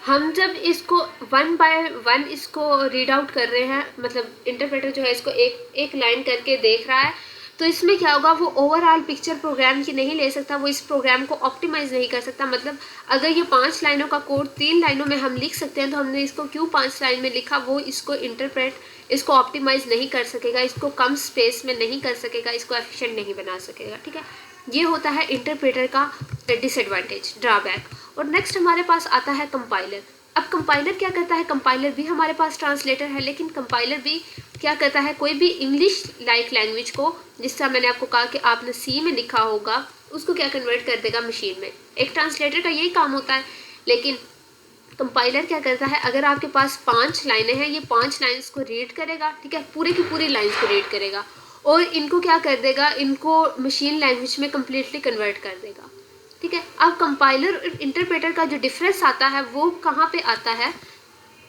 हम जब इसको वन बाय वन इसको रीड आउट कर रहे हैं, मतलब इंटरप्रेटर जो है इसको एक एक लाइन करके देख रहा है, तो इसमें क्या होगा, वो ओवरऑल पिक्चर प्रोग्राम की नहीं ले सकता, वो इस प्रोग्राम को ऑप्टिमाइज नहीं कर सकता। मतलब अगर ये 5 लाइनों का कोड 3 लाइनों में हम लिख सकते हैं, तो हमने इसको क्यों 5 लाइन में लिखा, वो इसको इंटरप्रेट, इसको ऑप्टिमाइज नहीं कर सकेगा, इसको कम स्पेस में नहीं कर सकेगा, इसको एफिशिएंट नहीं बना सकेगा, ठीक है। ये होता है इंटरप्रेटर का डिसएडवांटेज, ड्रॉबैक। और नेक्स्ट हमारे पास आता है कंपाइलर। अब कंपाइलर क्या करता है, कंपाइलर भी हमारे पास ट्रांसलेटर है, लेकिन कंपाइलर भी क्या करता है, कोई भी इंग्लिश लाइक लैंग्वेज को, जिस तरह मैंने आपको कहा कि आपने सी में लिखा होगा, उसको क्या कन्वर्ट कर देगा मशीन में। एक ट्रांसलेटर का यही काम होता है, लेकिन कंपाइलर क्या करता है, अगर आपके पास 5 लाइनें हैं, ये 5 लाइन्स को रीड करेगा, ठीक है, पूरे की पूरी लाइन्स को रीड करेगा और इनको क्या कर देगा, इनको मशीन लैंग्वेज में कम्प्लीटली कन्वर्ट कर देगा, ठीक है। अब कंपाइलर और इंटरप्रेटर का जो डिफरेंस आता है वो कहाँ पे आता है,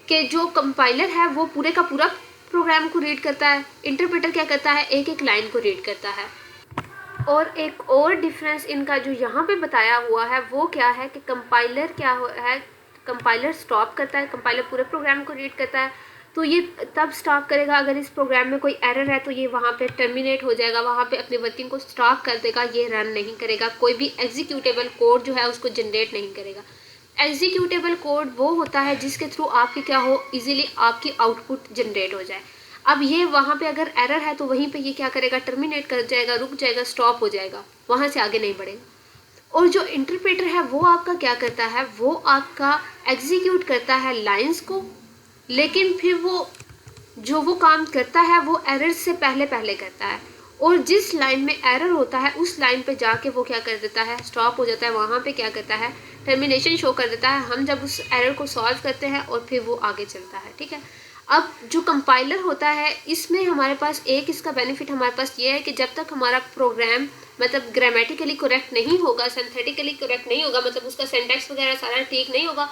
कि जो कंपाइलर है वो पूरे का पूरा प्रोग्राम को रीड करता है, इंटरप्रेटर क्या करता है, एक एक लाइन को रीड करता है। और एक और डिफरेंस इनका जो यहाँ पे बताया हुआ है वो क्या है, कि कंपाइलर क्या है, कंपाइलर स्टॉप करता है, कंपाइलर पूरे प्रोग्राम को रीड करता है, तो ये तब स्टॉप करेगा अगर इस प्रोग्राम में कोई एरर है, तो ये वहाँ पे टर्मिनेट हो जाएगा, वहाँ पे अपने वर्किंग को स्टॉप कर देगा, ये रन नहीं करेगा, कोई भी एग्जीक्यूटेबल कोड जो है उसको जनरेट नहीं करेगा। एग्जीक्यूटेबल कोड वो होता है जिसके थ्रू आपकी क्या हो, इजीली आपकी आउटपुट जनरेट हो जाए। अब ये वहाँ पे अगर एरर है तो वहीं पे ये क्या करेगा, टर्मिनेट कर जाएगा, रुक जाएगा, स्टॉप हो जाएगा, वहाँ से आगे नहीं बढ़ेगा। और जो इंटरप्रेटर है वो आपका क्या करता है, वो आपका एग्जीक्यूट करता है लाइंस को, लेकिन फिर वो काम करता है वो एरर से पहले पहले करता है, और जिस लाइन में एरर होता है उस लाइन पे जाके वो क्या कर देता है, स्टॉप हो जाता है, वहाँ पे क्या करता है, टर्मिनेशन शो कर देता है। हम जब उस एरर को सॉल्व करते हैं और फिर वो आगे चलता है, ठीक है। अब जो कंपाइलर होता है, इसमें हमारे पास एक इसका बेनिफिट हमारे पास ये है कि जब तक हमारा प्रोग्राम मतलब ग्रामेटिकली करेक्ट नहीं होगा, सिंथेटिकली करेक्ट नहीं होगा, मतलब उसका सिंटैक्स वगैरह सारा ठीक नहीं होगा,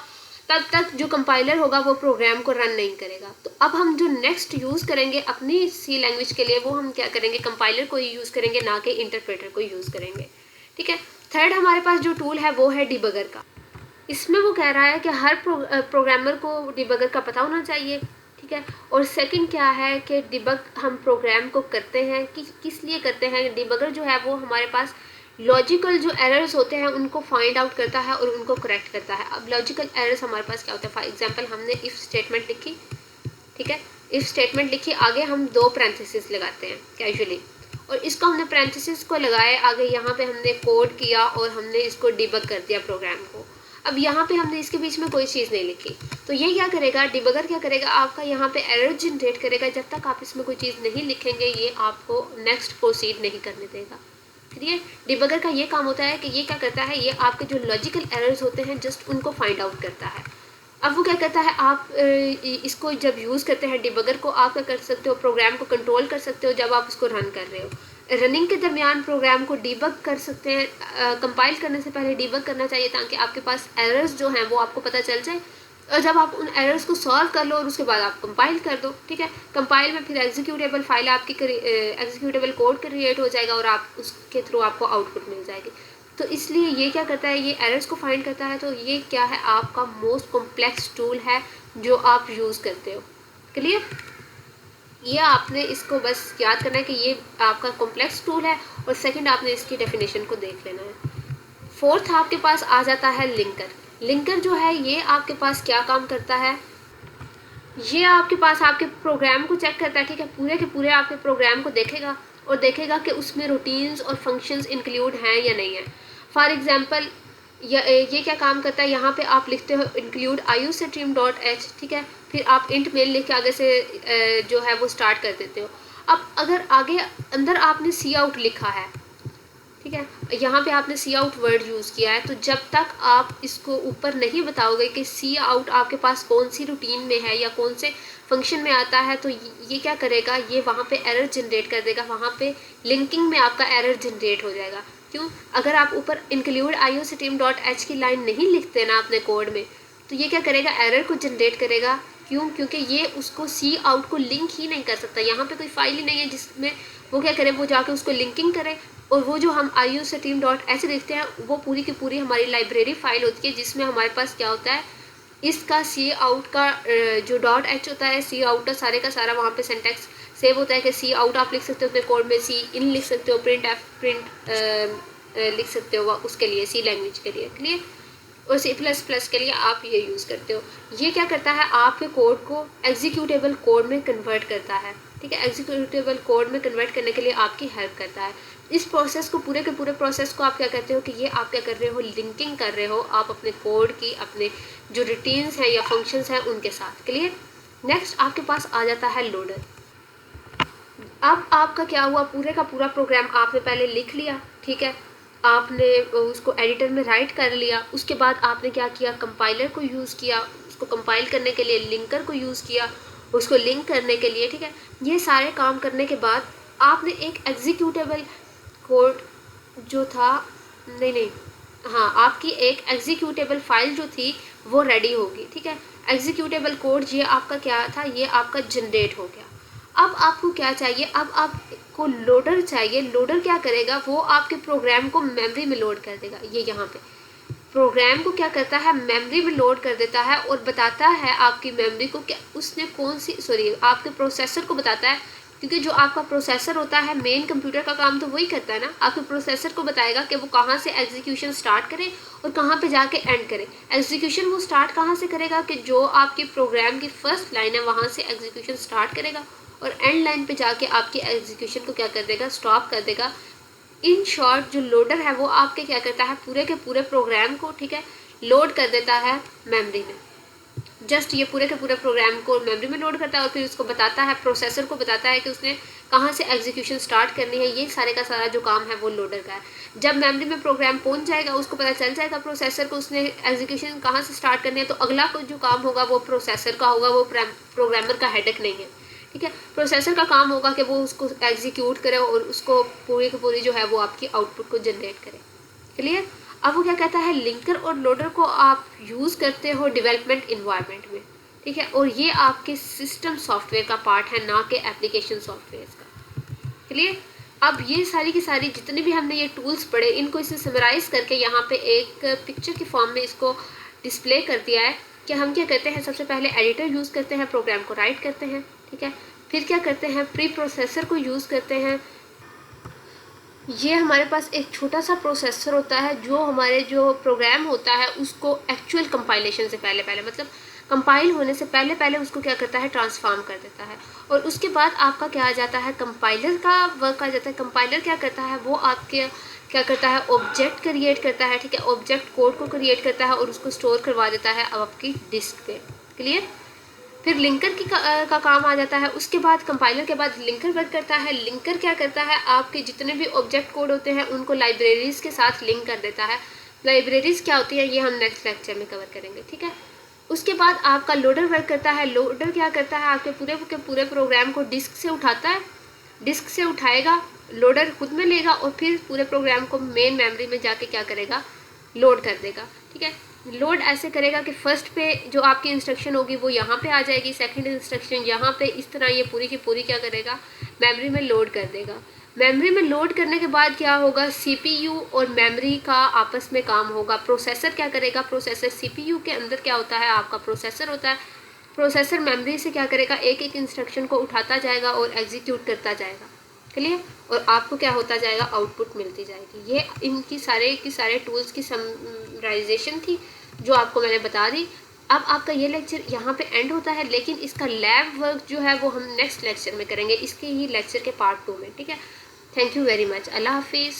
तब तक जो कंपाइलर होगा वो प्रोग्राम को रन नहीं करेगा। तो अब हम जो नेक्स्ट यूज़ करेंगे अपनी सी लैंग्वेज के लिए, वो हम क्या करेंगे, कंपाइलर को ही यूज़ करेंगे, ना कि इंटरप्रेटर को यूज़ करेंगे, ठीक है। थर्ड हमारे पास जो टूल है वो है डिबगर का। इसमें वो कह रहा है कि हर प्रोग्रामर को डिबगर का पता होना चाहिए, ठीक है। और सेकंड क्या है कि डिबग हम प्रोग्राम को करते हैं कि किस लिए करते हैं, डिबगर जो है वो हमारे पास लॉजिकल जो एरर्स होते हैं उनको फाइंड आउट करता है और उनको करेक्ट करता है। अब लॉजिकल एरर्स हमारे पास क्या होता है, फॉर एग्जांपल हमने इफ़ स्टेटमेंट लिखी, ठीक है, इफ़ स्टेटमेंट लिखी, आगे हम 2 पैरेंथेसिस लगाते हैं कैजुअली, और इसको हमने पैरेंथेसिस को लगाए, आगे यहाँ पे हमने कोड किया और हमने इसको डिबग कर दिया प्रोग्राम को। अब यहाँ पे हमने इसके बीच में कोई चीज़ नहीं लिखी, तो ये क्या करेगा, डिबगर क्या करेगा, आपका यहाँ पे एरर जनरेट करेगा। जब तक आप इसमें कोई चीज़ नहीं लिखेंगे ये आपको नेक्स्ट प्रोसीड नहीं करने देगा। फिर डिबगर का ये काम होता है कि ये क्या करता है, ये आपके जो लॉजिकल एरर्स होते हैं जस्ट उनको फाइंड आउट करता है। अब वो क्या करता है, आप इसको जब यूज़ करते हैं डिबगर को, आप क्या कर सकते हो, प्रोग्राम को कंट्रोल कर सकते हो जब आप उसको रन कर रहे हो। रनिंग के दरमियान प्रोग्राम को डिबग कर सकते हैं, कंपाइल करने से पहले डिबग करना चाहिए ताकि आपके पास एरर्स जो हैं वो आपको पता चल जाए, और जब आप उन एरर्स को सॉल्व कर लो और उसके बाद आप कंपाइल कर दो, ठीक है। कंपाइल में फिर एग्जीक्यूटेबल फाइल आपकी एग्जीक्यूटेबल कोड क्रिएट हो जाएगा और आप उसके थ्रू आपको आउटपुट मिल जाएगी। तो इसलिए ये क्या करता है, ये एरर्स को फाइंड करता है। तो ये क्या है, आपका मोस्ट कॉम्प्लेक्स टूल है जो आप यूज़ करते हो। क्लियर, ये आपने इसको बस याद करना है कि ये आपका कॉम्प्लेक्स टूल है, और सेकंड आपने इसकी डेफिनेशन को देख लेना है। फोर्थ आपके पास आ जाता है लिंकर। लिंकर जो है ये आपके पास क्या काम करता है, ये आपके पास आपके प्रोग्राम को चेक करता है, ठीक है, पूरे के पूरे आपके प्रोग्राम को देखेगा और देखेगा कि उसमें रूटीन्स और फंक्शंस इंक्लूड हैं या नहीं है। फॉर एग्जांपल ये क्या काम करता है, यहाँ पे आप लिखते हो इंक्लूड iostream.h, ठीक है, फिर आप इंट मेल लिख के आगे से जो है वो स्टार्ट कर देते हो। अब अगर आगे अंदर आपने सी आउट लिखा है, ठीक है, यहाँ पे आपने सी आउट वर्ड यूज़ किया है, तो जब तक आप इसको ऊपर नहीं बताओगे कि सी आउट आपके पास कौन सी रूटीन में है या कौन से फंक्शन में आता है, तो ये क्या करेगा, ये वहाँ पे एरर जनरेट कर देगा, वहाँ पे लिंकिंग में आपका एरर जनरेट हो जाएगा। क्यों, अगर आप ऊपर इंक्लूड iostream.h की लाइन नहीं लिखते ना अपने कोड में, तो ये क्या करेगा, एरर को जनरेट करेगा क्यों? क्योंकि ये उसको सी आउट को लिंक ही नहीं कर सकता। यहाँ पे कोई फाइल ही नहीं है जिसमें वो क्या करे, वो जाके उसको लिंकिंग करे। और वो जो हम iostream.h देखते हैं वो पूरी की पूरी हमारी लाइब्रेरी फाइल होती है, जिसमें हमारे पास क्या होता है, इसका सी आउट का जो .h होता है, सी आउट का सारा वहाँ पे सिंटैक्स सेव होता है कि सी आउट आप लिख सकते हो अपने कोड में, सी इन लिख सकते हो, प्रिंट लिख सकते हो उसके लिए, सी लैंग्वेज के लिए क्लियर। और C++ के लिए आप ये यूज़ करते हो। ये क्या करता है, आपके कोड को एग्जीक्यूटेबल कोड में कन्वर्ट करता है, ठीक है। एग्जीक्यूटेबल कोड में कन्वर्ट करने के लिए आपकी हेल्प करता है। इस प्रोसेस को, पूरे के पूरे प्रोसेस को आप क्या करते हो कि ये आप क्या कर रहे हो, लिंकिंग कर रहे हो आप अपने कोड की, अपने जो रूटीन्स हैं या फंक्शंस हैं उनके साथ क्लियर। नेक्स्ट आपके पास आ जाता है लोडर। अब आपका क्या हुआ, पूरे का पूरा प्रोग्राम आपने पहले लिख लिया, ठीक है, आपने उसको एडिटर में राइट कर लिया। उसके बाद आपने क्या किया, कंपाइलर को यूज़ किया, उसको कंपाइल करने के लिए लिंकर को यूज़ किया, उसको लिंक करने के लिए, ठीक है। ये सारे काम करने के बाद आपने एक एग्जीक्यूटेबल कोड जो था, नहीं हाँ, आपकी एक एग्जीक्यूटेबल फाइल जो थी वो रेडी होगी, ठीक है। एग्जीक्यूटेबल कोड ये आपका क्या था, ये आपका जनरेट हो गया। अब आपको क्या चाहिए, अब आपको लोडर चाहिए। लोडर क्या करेगा, वो आपके प्रोग्राम को मेमोरी में लोड कर देगा। ये यहाँ पे प्रोग्राम को क्या करता है, मेमोरी में लोड कर देता है और बताता है आपकी मेमोरी को कि उसने कौन सी, आपके प्रोसेसर को बताता है, क्योंकि जो आपका प्रोसेसर होता है, मेन कंप्यूटर का काम तो वही करता है ना, आपके प्रोसेसर को बताएगा कि वो कहाँ से एग्जीक्यूशन स्टार्ट करे और कहाँ पे जाके एंड करे। एग्जीक्यूशन वो स्टार्ट कहाँ से करेगा कि जो आपके प्रोग्राम की फर्स्ट लाइन है वहाँ से एग्जीक्यूशन स्टार्ट करेगा और एंड लाइन पे जाके आपकी एग्जीक्यूशन को क्या कर देगा, स्टॉप कर देगा। इन शॉर्ट जो लोडर है वो आपके क्या करता है, पूरे के पूरे प्रोग्राम को, ठीक है, लोड कर देता है मेमोरी में। जस्ट ये पूरे के पूरे प्रोग्राम को मेमोरी में लोड करता है और फिर उसको बताता है, प्रोसेसर को बताता है कि उसने कहाँ से एग्जीक्यूशन स्टार्ट करनी है। ये सारे का सारा जो काम है वो लोडर का है। जब मेमोरी में प्रोग्राम पहुँच जाएगा, उसको पता चल जाएगा प्रोसेसर को उसने एग्जीक्यूशन कहाँ से स्टार्ट करनी है, तो अगला जो काम होगा वो प्रोसेसर का होगा, वो प्रोग्रामर का हेडेक नहीं है, ठीक है। प्रोसेसर का काम होगा कि वो उसको एग्जीक्यूट करे और उसको पूरी की पूरी जो है वो आपकी आउटपुट को जनरेट करे, क्लियर। अब वो क्या कहता है, लिंकर और लोडर को आप यूज़ करते हो डेवलपमेंट इन्वायरमेंट में, ठीक है, और ये आपके सिस्टम सॉफ्टवेयर का पार्ट है, ना कि एप्लीकेशन सॉफ्टवेयर का, क्लियर। अब ये सारी की सारी जितने भी हमने ये टूल्स पढ़े, इनको इसे समराइज करके यहाँ पे एक पिक्चर के फॉर्म में इसको डिस्प्ले कर दिया है कि हम क्या करते हैं, सबसे पहले एडिटर यूज़ करते हैं, प्रोग्राम को राइट करते हैं, ठीक है। फिर क्या करते हैं, प्री प्रोसेसर को यूज़ करते हैं। ये हमारे पास एक छोटा सा प्रोसेसर होता है जो हमारे जो प्रोग्राम होता है उसको एक्चुअल कंपाइलेशन से पहले मतलब कंपाइल होने से पहले उसको क्या करता है, ट्रांसफॉर्म कर देता है। और उसके बाद आपका क्या आ जाता है, कंपाइलर का वर्क आ जाता है। कंपाइलर क्या करता है, वो आपके क्या करता है, ऑब्जेक्ट क्रिएट करता है, ठीक है, ऑब्जेक्ट कोड को क्रिएट करता है और उसको स्टोर करवा देता है अब आपकी डिस्क पे, क्लियर। फिर लिंकर का काम आ जाता है। उसके बाद कंपाइलर के बाद लिंकर वर्क करता है। लिंकर क्या करता है, आपके जितने भी ऑब्जेक्ट कोड होते हैं उनको लाइब्रेरीज़ के साथ लिंक कर देता है। लाइब्रेरीज़ क्या होती है ये हम नेक्स्ट लेक्चर में कवर करेंगे, ठीक है। उसके बाद आपका लोडर वर्क करता है। लोडर क्या करता है, आपके पूरे के पूरे प्रोग्राम को डिस्क से उठाता है, डिस्क से उठाएगा, लोडर खुद में लेगा और फिर पूरे प्रोग्राम को मेन मेमोरी में जाके क्या करेगा, लोड कर देगा, ठीक है। लोड ऐसे करेगा कि फर्स्ट पे जो आपकी इंस्ट्रक्शन होगी वो यहाँ पे आ जाएगी, सेकंड इंस्ट्रक्शन यहाँ पे, इस तरह ये पूरी की पूरी क्या करेगा, मेमोरी में लोड कर देगा। मेमोरी में लोड करने के बाद क्या होगा, सीपीयू और मेमोरी का आपस में काम होगा। प्रोसेसर क्या करेगा, प्रोसेसर सीपीयू के अंदर क्या होता है, आपका प्रोसेसर होता है। प्रोसेसर मेमोरी से क्या करेगा, एक एक इंस्ट्रक्शन को उठाता जाएगा और एग्जीक्यूट करता जाएगा, क्लियर। और आपको क्या होता जाएगा, आउटपुट मिलती जाएगी। ये इनकी सारे की सारे टूल्स की समराइजेशन थी जो आपको मैंने बता दी। अब आपका ये लेक्चर यहाँ पे एंड होता है, लेकिन इसका लैब वर्क जो है वो हम नेक्स्ट लेक्चर में करेंगे, इसके ही लेक्चर के पार्ट 2 में, ठीक है। Thank you very much. अल्लाह हाफिज़।